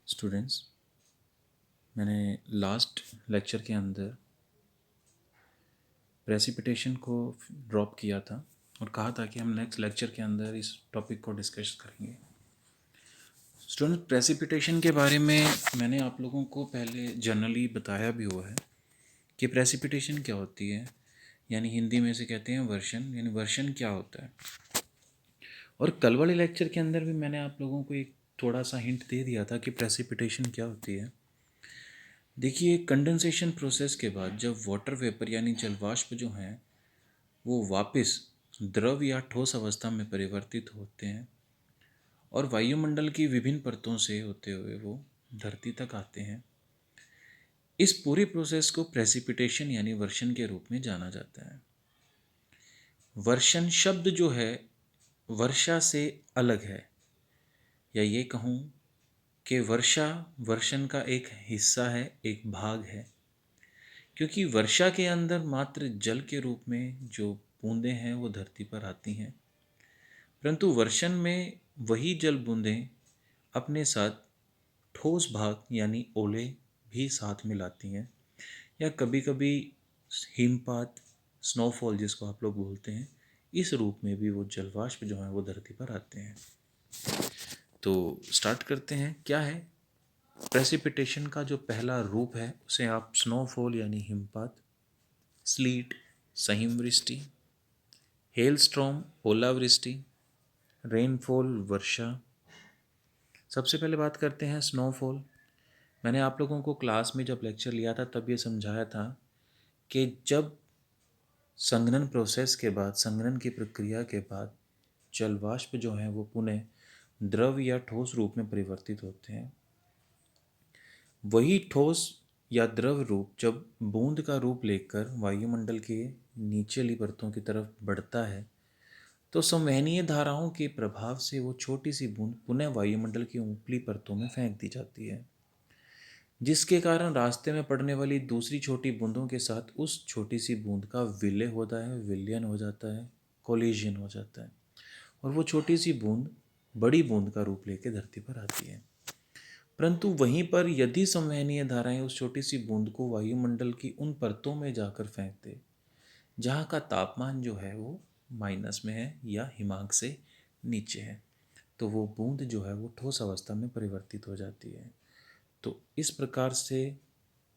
Students, मैंने last lecture के अंदर प्रेसिपिटेशन को ड्रॉप किया था और कहा था कि हम नेक्स्ट लेक्चर के अंदर इस टॉपिक को डिस्कस करेंगे। स्टूडेंट, प्रेसिपिटेशन के बारे में मैंने आप लोगों को पहले जनरली बताया भी हुआ है कि प्रेसिपिटेशन क्या होती है, यानी हिंदी में से कहते हैं वर्षण, यानी वर्षण क्या होता है। और कल वाले लेक्चर के अंदर भी मैंने आप लोगों को एक थोड़ा सा हिंट दे दिया था कि प्रेसिपिटेशन क्या होती है। देखिए, कंडेंसेशन प्रोसेस के बाद जब वाटर वेपर यानी जल वाष्प जो हैं वो वापस द्रव या ठोस अवस्था में परिवर्तित होते हैं और वायुमंडल की विभिन्न परतों से होते हुए वो धरती तक आते हैं। इस पूरी प्रोसेस को प्रेसिपिटेशन यानी वर्षण के रूप में जाना जाता है। वर्षण शब्द जो है वर्षा से अलग है, या ये कहूँ कि वर्षा वर्षण का एक हिस्सा है, एक भाग है, क्योंकि वर्षा के अंदर मात्र जल के रूप में जो बूंदें हैं वो धरती पर आती हैं, परंतु वर्षण में वही जल बूंदें अपने साथ ठोस भाग यानी ओले भी साथ मिलाती हैं, या कभी कभी हिमपात, स्नोफॉल जिसको आप लोग बोलते हैं, इस रूप में भी वो जलवाष्प जो है वो धरती पर आते हैं। तो स्टार्ट करते हैं। क्या है प्रेसिपिटेशन का जो पहला रूप है उसे आप स्नोफॉल यानी हिमपात, स्लीट सहिमवृष्टि, हेलस्ट्रॉम ओलावृष्टि, रेनफॉल वर्षा। सबसे पहले बात करते हैं स्नोफॉल। मैंने आप लोगों को क्लास में जब लेक्चर लिया था तब ये समझाया था कि जब संघनन प्रोसेस के बाद, संघनन की प्रक्रिया के बाद जल वाष्प जो हैं वो पुनः द्रव या ठोस रूप में परिवर्तित होते हैं, वही ठोस या द्रव रूप जब बूंद का रूप लेकर वायुमंडल के नीचली परतों की तरफ बढ़ता है तो संवहनीय धाराओं के प्रभाव से वो छोटी सी बूंद पुनः वायुमंडल की ऊपरी परतों में फेंक दी जाती है, जिसके कारण रास्ते में पड़ने वाली दूसरी छोटी बूंदों के साथ उस छोटी सी बूंद का विलय होता है, विलयन हो जाता है, कोलिजन हो जाता है, और वो छोटी सी बूंद बड़ी बूंद का रूप लेकर धरती पर आती है। परंतु वहीं पर यदि संवहनीय धाराएं उस छोटी सी बूंद को वायुमंडल की उन परतों में जाकर फेंक दे जहाँ का तापमान जो है वो माइनस में है या हिमांक से नीचे है, तो वो बूंद जो है वो ठोस अवस्था में परिवर्तित हो जाती है। तो इस प्रकार से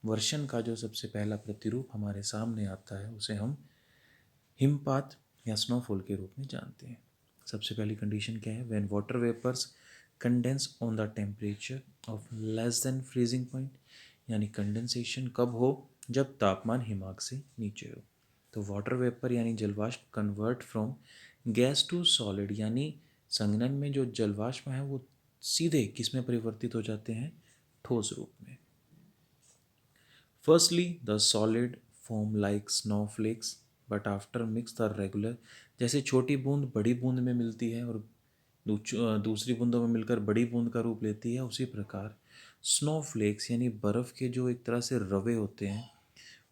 वर्षण का जो सबसे पहला प्रतिरूप हमारे सामने आता है उसे हम हिमपात या स्नोफॉल के रूप में जानते हैं। सबसे पहली कंडीशन क्या है? When water vapours condense on the temperature of less than freezing point, यानी कंडेंसेशन कब हो? जब तापमान हिमांक से नीचे हो। तो वाटर वेपर यानी जलवाष्प convert from gas to solid, यानी संघनन में जो जलवाष्प है वो सीधे किस में परिवर्तित हो जाते हैं? ठोस रूप में। Firstly the solid form like snowflakes but after mix the regular, जैसे छोटी बूंद बड़ी बूंद में मिलती है और दूसरी बूंदों में मिलकर बड़ी बूंद का रूप लेती है, उसी प्रकार स्नोफ्लेक्स यानी बर्फ़ के जो एक तरह से रवे होते हैं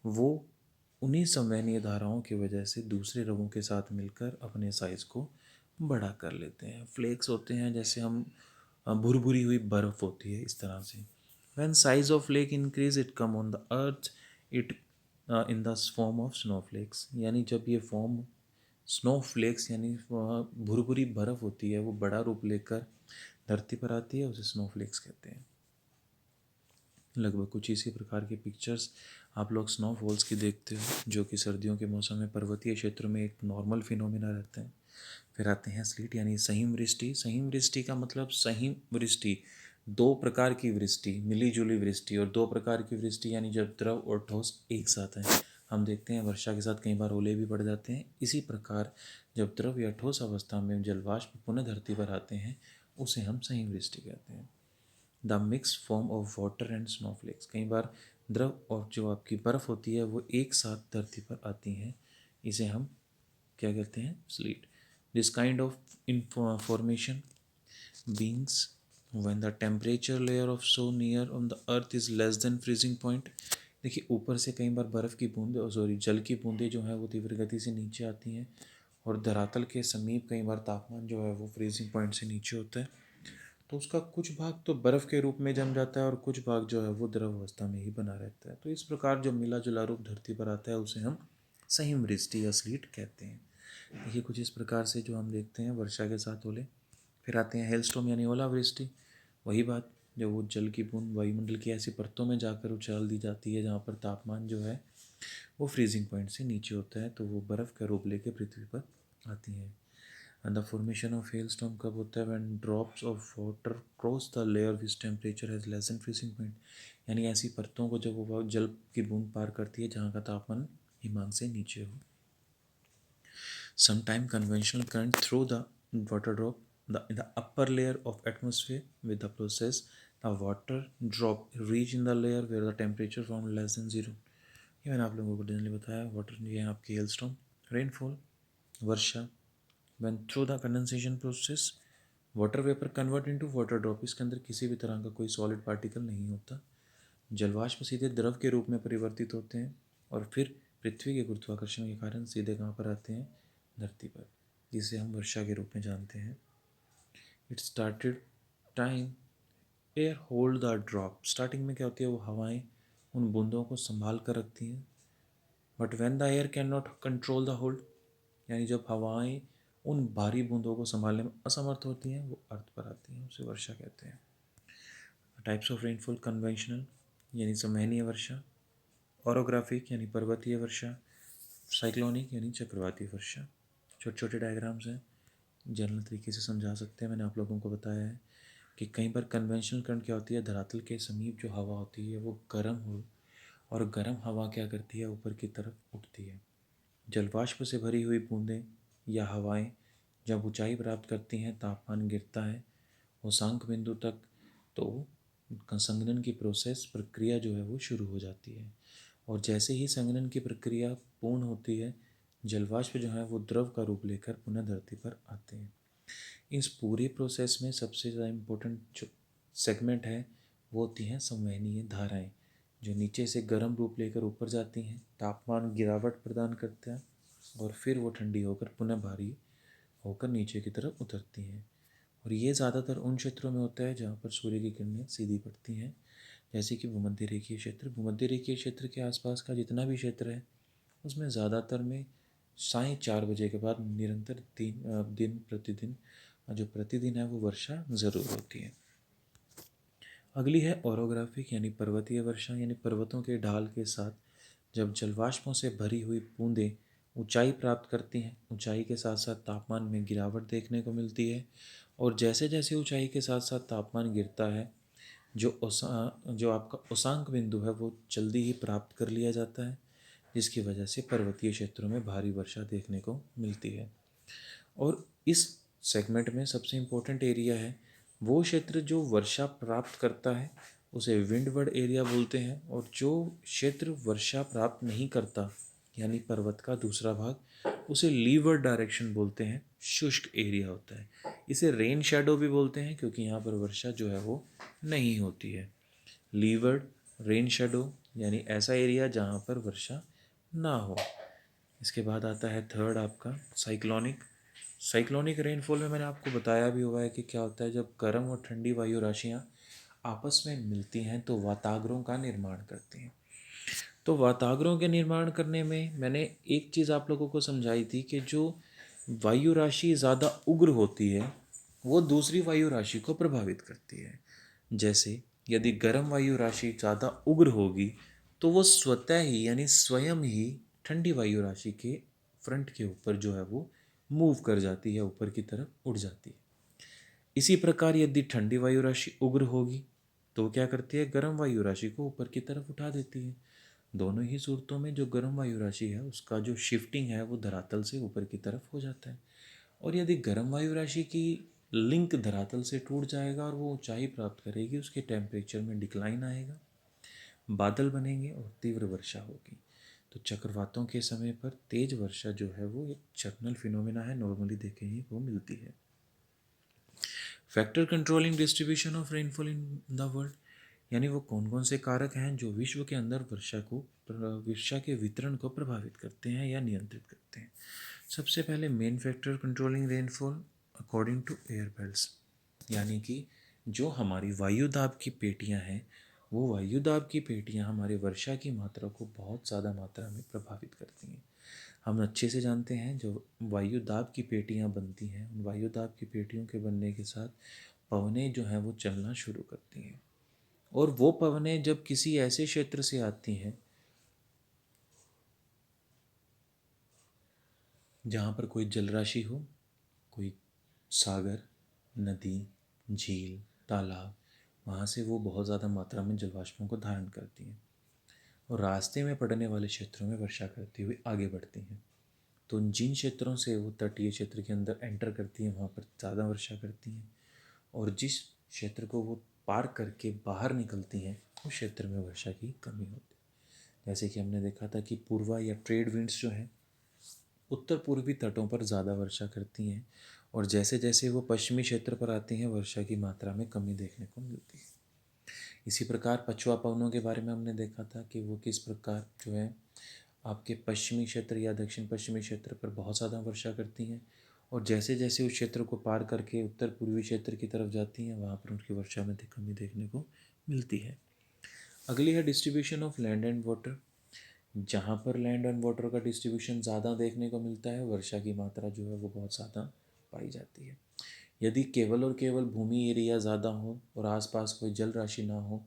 वो उन्हीं संवहनीय धाराओं की वजह से दूसरे रवों के साथ मिलकर अपने साइज़ को बड़ा कर लेते हैं। फ्लेक्स होते हैं जैसे हम भुरभुरी हुई बर्फ़ होती है, इस तरह से। When size of lake increase it come on the earth it in the form of snowflakes, यानी जब ये फॉर्म स्नोफ्लेक्स यानी भुरभुरी बर्फ़ होती है वो बड़ा रूप लेकर धरती पर आती है, उसे स्नोफ्लेक्स कहते हैं। लगभग कुछ इसी प्रकार की पिक्चर्स आप लोग स्नोफॉल्स की देखते हो, जो कि सर्दियों के मौसम में पर्वतीय क्षेत्रों में एक नॉर्मल फिनोमिना रहते हैं। फिर आते हैं स्लीट यानी सहीम वृष्टि। सहीम वृष्टि का मतलब सहीम वृष्टि, दो प्रकार की वृष्टि, मिली जुली वृष्टि, और दो प्रकार की वृष्टि यानी जब द्रव और ठोस एक साथ हैं। हम देखते हैं वर्षा के साथ कई बार ओले भी पड़ जाते हैं। इसी प्रकार जब द्रव या ठोस अवस्था में जलवाष्प पुनः धरती पर आते हैं उसे हम सहीम वृष्टि कहते हैं। The mix form of water and snowflakes, कई बार द्रव और जो आपकी बर्फ़ होती है वो एक साथ धरती पर आती हैं, इसे हम क्या कहते हैं? Slit. This kind of formation beings when the temperature layer of so near on the earth is less than freezing point। देखिए, ऊपर से कई बार बर्फ़ की बूंद सॉरी जल की बूंदें जो हैं वो तीव्र गति से नीचे आती हैं और धरातल के समीप कई बार तापमान जो है वो फ्रीजिंग पॉइंट से नीचे होता है, तो उसका कुछ भाग तो बर्फ़ के रूप में जम जाता है और कुछ भाग जो है वो द्रव अवस्था में ही बना रहता है। तो इस प्रकार जो मिला जुला रूप धरती पर आता है उसे हम संहिमवृष्टि या स्लीट कहते हैं। देखिए कुछ इस प्रकार से जो हम देखते हैं वर्षा के साथ ओले। फिर आते हैं हेलस्टॉर्म यानी ओलावृष्टि। वही बात, जब वो जल की बूंद वायुमंडल की ऐसी परतों में जाकर उछाल दी जाती है जहाँ पर तापमान जो है वो फ्रीजिंग पॉइंट से नीचे होता है, तो वो बर्फ़ का रूप लेके पृथ्वी पर आती हैं। And the formation of hailstorm कब होता है? When drops of water cross the layer which temperature has less than freezing point. यानी ऐसी परतों को जब वो जल की बूंद पार करती है जहाँ का तापमान हिमांक से नीचे हो। Sometime conventional current through the water drop in the upper layer of atmosphere. With the process, the water drop reach in the layer where the temperature found less than zero. ये मैंने आप लोगों को जनरली बताया। Water ये है आपकी hailstorm, rainfall, Varsha. when through the condensation process water vapour convert into water drop, इसके अंदर किसी भी तरह का कोई सॉलिड पार्टिकल नहीं होता। जलवाष्प सीधे द्रव के रूप में परिवर्तित होते हैं और फिर पृथ्वी के गुरुत्वाकर्षण के कारण सीधे कहाँ पर आते हैं? धरती पर, जिसे हम वर्षा के रूप में जानते हैं। It started time air hold the drop. Starting में क्या होती है? वो हवाएं उन बूंदों को संभाल कर रखती हैं। But when the air can not control the hold, यानी जब हवाएं उन भारी बूंदों को संभालने में असमर्थ होती हैं वो अर्थ पर आती हैं, उसे वर्षा कहते हैं। टाइप्स ऑफ रेनफॉल कन्वेंशनल यानी संवहनीय वर्षा, ऑरोग्राफिक यानी पर्वतीय वर्षा, साइक्लोनिक यानी चक्रवाती वर्षा। छोटे छोटे डायग्राम्स हैं, जनरल तरीके से समझा सकते हैं। मैंने आप लोगों को बताया है कि कई बार कन्वेंशनल करंट क्या होती है? धरातल के समीप जो हवा होती है वो गर्म हो, और गर्म हवा क्या करती है? ऊपर की तरफ उठती है। जलवाष्प से भरी हुई बूंदें या हवाएं जब ऊंचाई प्राप्त करती हैं, तापमान गिरता है उसांक बिंदु तक, तो संघनन की प्रोसेस प्रक्रिया जो है वो शुरू हो जाती है। और जैसे ही संघनन की प्रक्रिया पूर्ण होती है, जलवाष्प जो है वो द्रव का रूप लेकर पुनः धरती पर आते हैं। इस पूरी प्रोसेस में सबसे ज़्यादा इम्पोर्टेंट जो सेगमेंट है वो होती हैं संवहनीय धाराएं, जो नीचे से गर्म रूप लेकर ऊपर जाती हैं, तापमान गिरावट प्रदान करते हैं और फिर वो ठंडी होकर पुनः भारी होकर नीचे की तरफ उतरती हैं। और ये ज़्यादातर उन क्षेत्रों में होता है जहाँ पर सूर्य की किरणें सीधी पड़ती हैं, जैसे कि भूमध्य रेखीय क्षेत्र। भूमध्य रेखीय क्षेत्र के आसपास का जितना भी क्षेत्र है उसमें ज़्यादातर में 4:30 बजे के बाद निरंतर दिन प्रतिदिन जो प्रतिदिन है वो वर्षा ज़रूर होती है। अगली है ओरोग्राफिक यानी पर्वतीय वर्षा, यानी पर्वतों के ढाल के साथ जब जलवाष्पों से भरी हुई बूंदें ऊंचाई प्राप्त करती हैं, ऊंचाई के साथ साथ तापमान में गिरावट देखने को मिलती है। और जैसे जैसे ऊंचाई के साथ साथ तापमान गिरता है, जो आपका उसांक बिंदु है वो जल्दी ही प्राप्त कर लिया जाता है, जिसकी वजह से पर्वतीय क्षेत्रों में भारी वर्षा देखने को मिलती है। और इस सेगमेंट में सबसे इम्पोर्टेंट एरिया है वो क्षेत्र जो वर्षा प्राप्त करता है उसे विंडवर्ड एरिया बोलते हैं, और जो क्षेत्र वर्षा प्राप्त नहीं करता यानी पर्वत का दूसरा भाग, उसे लीवर्ड डायरेक्शन बोलते हैं, शुष्क एरिया होता है। इसे रेन शेडो भी बोलते हैं क्योंकि यहाँ पर वर्षा जो है वो नहीं होती है। लीवर्ड, रेन शेडो यानी ऐसा एरिया जहाँ पर वर्षा ना हो। इसके बाद आता है थर्ड आपका साइक्लोनिक। साइक्लोनिक रेनफॉल में मैंने आपको बताया भी हुआ है कि क्या होता है जब गर्म और ठंडी वायु राशियाँ आपस में मिलती हैं तो वाताग्रों का निर्माण करती हैं। तो वाताग्रों के निर्माण करने में मैंने एक चीज़ आप लोगों को समझाई थी कि जो वायु राशि ज़्यादा उग्र होती है वो दूसरी वायु राशि को प्रभावित करती है। जैसे यदि गर्म वायु राशि ज़्यादा उग्र होगी तो वो स्वतः ही यानी स्वयं ही ठंडी वायु राशि के फ्रंट के ऊपर जो है वो मूव कर जाती है, ऊपर की तरफ उड़ जाती है। इसी प्रकार यदि ठंडी वायु राशि उग्र होगी तो वो क्या करती है? गर्म वायु राशि को ऊपर की तरफ उठा देती है। दोनों ही सूरतों में जो गर्म वायु राशि है उसका जो शिफ्टिंग है वो धरातल से ऊपर की तरफ हो जाता है। और यदि गर्म वायु राशि की लिंक धरातल से टूट जाएगा और वो ऊंचाई प्राप्त करेगी, उसके टेम्परेचर में डिक्लाइन आएगा, बादल बनेंगे और तीव्र वर्षा होगी। तो चक्रवातों के समय पर तेज वर्षा जो है वो एक चरणल फिनोमेना है, नॉर्मली देखे ही वो मिलती है। Factor controlling distribution of rainfall in the world, यानी वो कौन कौन से कारक हैं जो विश्व के अंदर वर्षा के वितरण को प्रभावित करते हैं या नियंत्रित करते हैं। सबसे पहले main factor controlling rainfall according to air belts, यानी कि जो हमारी वायु दाब की पेटियां हैं, वो वायु दाब की पेटियां हमारे वर्षा की मात्रा को बहुत ज़्यादा मात्रा में प्रभावित करती हैं। हम अच्छे से जानते हैं जो वायु दाब की पेटियां बनती हैं, उन वायु दाब की पेटियों के बनने के साथ पवनें जो हैं वो चलना शुरू करती हैं। और वो पवनें जब किसी ऐसे क्षेत्र से आती हैं जहाँ पर कोई जलराशि हो, कोई सागर, नदी, झील, तालाब, वहाँ से वो बहुत ज़्यादा मात्रा में जलवाष्पों को धारण करती हैं और रास्ते में पड़ने वाले क्षेत्रों में वर्षा करती हुई आगे बढ़ती हैं। तो जिन क्षेत्रों से वो तटीय क्षेत्र के अंदर एंटर करती हैं वहाँ पर ज़्यादा वर्षा करती हैं, और जिस क्षेत्र को वो पार करके बाहर निकलती हैं उस क्षेत्र में वर्षा की कमी होती है। जैसे कि हमने देखा था कि पूर्वा या ट्रेड विंड्स जो हैं उत्तर पूर्वी तटों पर ज़्यादा वर्षा करती हैं, और जैसे जैसे वो पश्चिमी क्षेत्र पर आती हैं वर्षा की मात्रा में कमी देखने को मिलती है। इसी प्रकार पछुआ पवनों के बारे में हमने देखा था कि वो किस प्रकार जो है आपके पश्चिमी क्षेत्र या दक्षिण पश्चिमी क्षेत्र पर बहुत ज़्यादा वर्षा करती हैं, और जैसे जैसे उस क्षेत्र को पार करके उत्तर पूर्वी क्षेत्र की तरफ जाती हैं वहाँ पर उनकी वर्षा में कमी देखने को मिलती है। अगली है distribution of land and water. जहाँ पर लैंड एंड वाटर का डिस्ट्रीब्यूशन ज़्यादा देखने को मिलता है, वर्षा की मात्रा जो है वो बहुत ज़्यादा पाई जाती है। यदि केवल और केवल भूमि एरिया ज़्यादा हो और आसपास कोई जल राशि ना हो,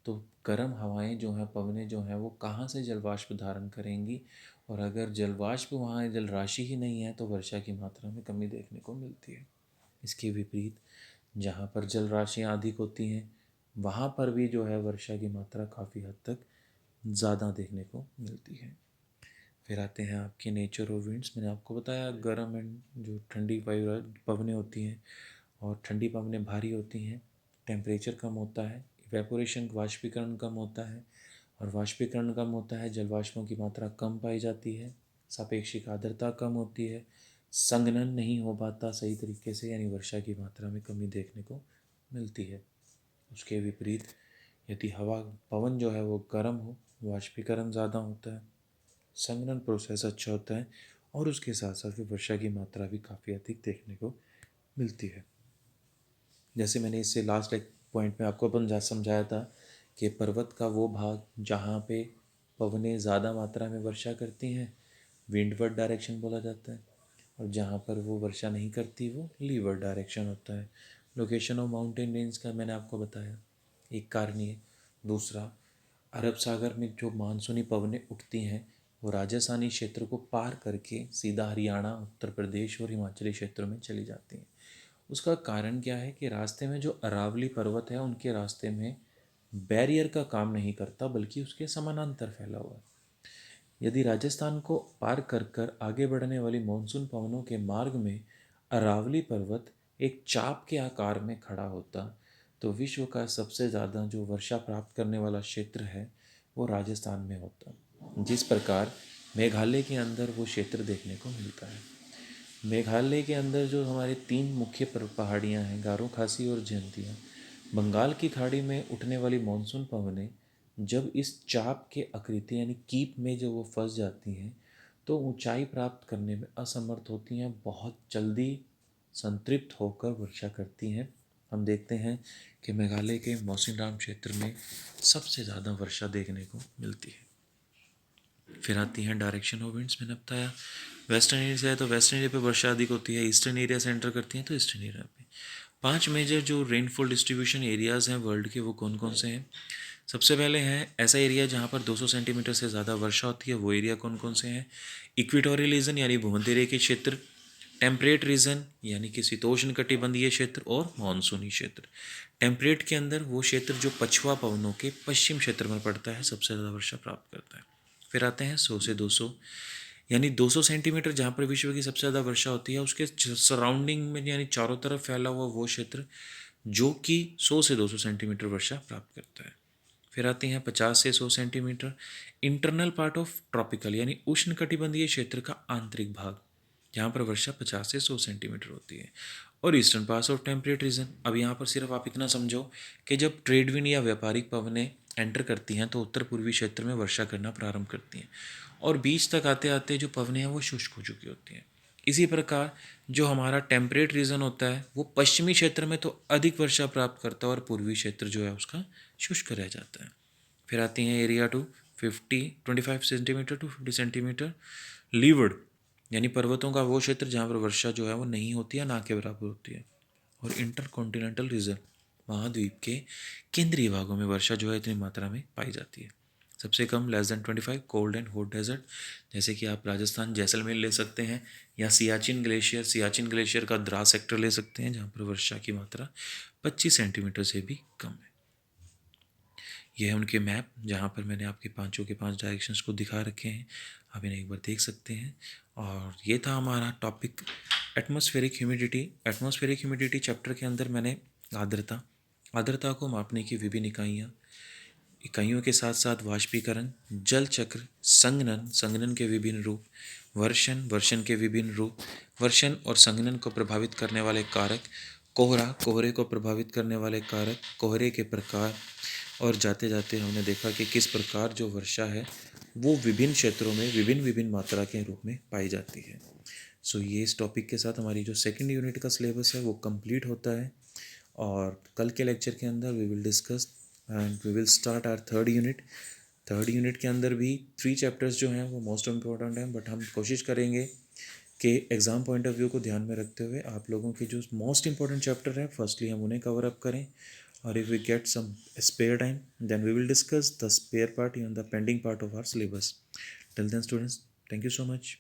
तो गर्म हवाएं जो हैं, पवनें जो हैं, वो कहाँ से जलवाष्प धारण करेंगी, और अगर जलवाष्प वहाँ जल राशि ही नहीं है तो वर्षा की मात्रा में कमी देखने को मिलती है। इसके विपरीत जहाँ पर जल राशियाँ अधिक होती हैं वहाँ पर भी जो है वर्षा की मात्रा काफ़ी हद तक ज़्यादा देखने को मिलती है। फिर आते हैं आपके नेचर और विंड्स। मैंने आपको बताया गर्म एंड जो ठंडी वायु पवनें होती हैं, और ठंडी पवनें भारी होती हैं, टेम्परेचर कम होता है, इवेपोरेशन वाष्पीकरण कम होता है, और वाष्पीकरण कम होता है जलवाष्पों की मात्रा कम पाई जाती है, सापेक्षिक आर्द्रता कम होती है, संघनन नहीं हो पाता सही तरीके से, यानी वर्षा की मात्रा में कमी देखने को मिलती है। उसके विपरीत यदि हवा पवन जो है वो गर्म हो, वाष्पीकरण ज़्यादा होता है, संघनन प्रोसेस अच्छा होता है, और उसके साथ साथ फिर वर्षा की मात्रा भी काफ़ी अधिक देखने को मिलती है। जैसे मैंने इससे लास्ट एक पॉइंट में आपको अपन समझाया था कि पर्वत का वो भाग जहाँ पे पवनें ज़्यादा मात्रा में वर्षा करती हैं विंडवर्ड डायरेक्शन बोला जाता है, और जहाँ पर वो वर्षा नहीं करती वो लीवर्ड डायरेक्शन होता है। लोकेशन ऑफ माउंटेन रेंज का मैंने आपको बताया, एक कारण ये। दूसरा, अरब सागर में जो मानसूनी पवनें उठती हैं वो राजस्थानी क्षेत्र को पार करके सीधा हरियाणा, उत्तर प्रदेश और हिमाचली क्षेत्रों में चली जाती हैं। उसका कारण क्या है कि रास्ते में जो अरावली पर्वत है उनके रास्ते में बैरियर का काम नहीं करता बल्कि उसके समानांतर फैला हुआ है। यदि राजस्थान को पार कर कर आगे बढ़ने वाली मानसून पवनों के मार्ग में अरावली पर्वत एक चाप के आकार में खड़ा होता, तो विश्व का सबसे ज़्यादा जो वर्षा प्राप्त करने वाला क्षेत्र है वो राजस्थान में होता। जिस प्रकार मेघालय के अंदर वो क्षेत्र देखने को मिलता है। मेघालय के अंदर जो हमारे तीन मुख्य पहाड़ियाँ हैं, गारो, खासी और जयंतिया, बंगाल की खाड़ी में उठने वाली मानसून पवनें जब इस चाप के आकृति यानी कीप में जब वो फंस जाती हैं तो ऊंचाई प्राप्त करने में असमर्थ होती हैं, बहुत जल्दी संतृप्त होकर वर्षा करती हैं। हम देखते हैं कि मेघालय के मौसिनराम क्षेत्र में सबसे ज़्यादा वर्षा देखने को मिलती है। फिर आती हैं डायरेक्शन ऑफ विंड्स। मैंने बताया वेस्टर्न एरिया से है तो वेस्टर्न एरिया पे वर्षा अधिक होती है, ईस्टर्न एरिया से एंटर करती हैं तो ईस्टर्न एरिया पे। 5 मेजर जो रेनफॉल डिस्ट्रीब्यूशन एरियाज़ हैं वर्ल्ड के, वो कौन कौन से हैं? सबसे पहले हैं ऐसा एरिया जहाँ पर 200 सेंटीमीटर से ज़्यादा वर्षा होती है, वो एरिया कौन कौन से हैं? इक्वेटोरियल रीजन यानी भूमध्य रेखीय क्षेत्र, टेम्परेट रीजन यानी कि शीतोष्ण कटिबंधीय क्षेत्र, और मानसूनी क्षेत्र। टेम्परेट के अंदर वो क्षेत्र जो पछुआ पवनों के पश्चिम क्षेत्र में पड़ता है, सबसे ज़्यादा वर्षा प्राप्त करता है। फिर आते हैं 100 से 200 यानी 200 सेंटीमीटर जहाँ पर विश्व की सबसे ज़्यादा वर्षा होती है उसके सराउंडिंग में यानी चारों तरफ फैला हुआ वो क्षेत्र जो कि 100 से 200 सेंटीमीटर वर्षा प्राप्त करता है। फिर आते हैं 50 से 100 centimetre internal part of tropical यानी उष्णकटिबंधीय क्षेत्र का आंतरिक भाग, जहाँ पर वर्षा 50 से 100 सेंटीमीटर होती है। और eastern pass of temperate region. अब यहाँ पर सिर्फ आप इतना समझो कि जब ट्रेड विंड या व्यापारिक पवनें एंटर करती हैं तो उत्तर पूर्वी क्षेत्र में वर्षा करना प्रारंभ करती हैं, और बीच तक आते आते जो पवनें हैं वो शुष्क हो चुकी होती हैं। इसी प्रकार जो हमारा टेम्परेट रीजन होता है वो पश्चिमी क्षेत्र में तो अधिक वर्षा प्राप्त करता है और पूर्वी क्षेत्र जो है उसका शुष्क रह जाता है। फिर आती हैं area to 25 centimetre to 50 centimetre leeward, यानी पर्वतों का वो क्षेत्र जहाँ पर वर्षा जो है वो नहीं होती है, ना के बराबर होती है। और इंटर कॉन्टिनेंटल रीजन, महाद्वीप के केंद्रीय भागों में वर्षा जो है इतनी मात्रा में पाई जाती है। सबसे कम <25 कोल्ड एंड हॉट डेजर्ट, जैसे कि आप राजस्थान जैसलमेर ले सकते हैं, या सियाचिन ग्लेशियर का द्रास सेक्टर ले सकते हैं, जहाँ पर वर्षा की मात्रा 25 सेंटीमीटर से भी कम है। यह है उनके मैप, जहाँ पर मैंने आपके पांचों के 5 डायरेक्शंस को दिखा रखे हैं, आप इन्हें एक बार देख सकते हैं। और ये था हमारा topic atmospheric humidity. Atmospheric humidity chapter के अंदर मैंने आर्द्रता को मापने की विभिन्न इकाइयों के साथ साथ वाष्पीकरण, जल चक्र, संघनन के विभिन्न रूप, वर्षण के विभिन्न रूप, वर्षण और संघनन को प्रभावित करने वाले कारक, कोहरे को प्रभावित करने वाले कारक, कोहरे के प्रकार, और जाते जाते हमने देखा कि किस प्रकार जो वर्षा है वो विभिन्न क्षेत्रों में विभिन्न मात्रा के रूप में पाई जाती है। सो ये इस टॉपिक के साथ हमारी जो सेकंड यूनिट का सिलेबस है वो कंप्लीट होता है। और कल के लेक्चर के अंदर we will discuss and we will start our third unit के अंदर भी 3 चैप्टर्स जो हैं वो मोस्ट इम्पोर्टेंट हैं, बट हम कोशिश करेंगे कि एग्ज़ाम पॉइंट ऑफ व्यू को ध्यान में रखते हुए आप लोगों के जो मोस्ट इंपॉर्टेंट चैप्टर है फर्स्टली हम उन्हें कवर अप करें, और if we get some spare time then we will discuss the spare part, the pending part of our syllabus. Till then students, thank you so much.